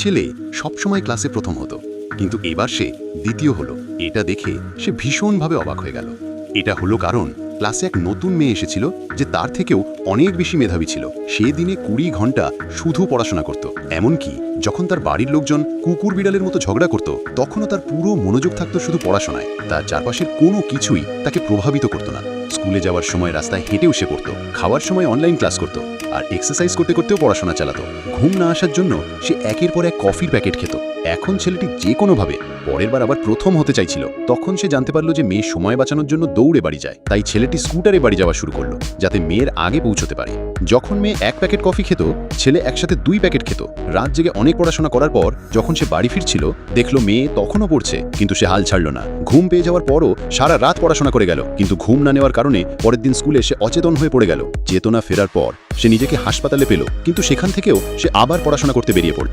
ছেলে সবসময় ক্লাসে প্রথম হতো, কিন্তু এবার সে দ্বিতীয় হলো। এটা দেখে সে ভীষণভাবে অবাক হয়ে গেল। এটা হলো কারণ ক্লাসে এক নতুন মেয়ে এসেছিল যে তার থেকেও অনেক বেশি মেধাবী ছিল। সে দিনে 20 ঘন্টা শুধু পড়াশোনা করত। এমনকি যখন তার বাড়ির লোকজন কুকুর বিড়ালের মতো ঝগড়া করত, তখনও তার পুরো মনোযোগ থাকতো শুধু পড়াশোনায়। তার চারপাশের কোনো কিছুই তাকে প্রভাবিত করতো না। স্কুলে যাওয়ার সময় রাস্তায় হেঁটেও সে পড়তো, খাওয়ার সময় অনলাইন ক্লাস করতো, আর এক্সারসাইজ করতে করতেও পড়াশোনা চালাতো। ঘুম না আসার জন্য সে একের পর এক কফির প্যাকেট খেত। এখন ছেলেটি যে কোনোভাবে পরের বার আবার প্রথম হতে চাইছিল। তখন সে জানতে পারলো যে মেয়ে সময় বাঁচানোর জন্য দৌড়ে বাড়ি যায়। তাই ছেলেটি স্কুটারে বাড়ি যাওয়া শুরু করলো, যাতে মেয়ের আগে পৌঁছতে পারে। যখন মেয়ে 1 প্যাকেট কফি খেত, ছেলে একসাথে 2 প্যাকেট খেত। রাত জেগে অনেক পড়াশোনা করার পর যখন সে বাড়ি ফিরছিল, দেখলো মেয়ে তখনও পড়ছে, কিন্তু সে হাল ছাড়ল না। ঘুম পেয়ে যাওয়ার পরও সারা রাত পড়াশোনা করে গেল, কিন্তু ঘুম না নেওয়ার কারণে পরের দিন স্কুলে সে অচেতন হয়ে পড়ে গেল। চেতনা ফেরার পর সে নিজেকে হাসপাতালে পেল, কিন্তু সেখান থেকেও সে আবার পড়াশোনা করতে বেরিয়ে পড়ল।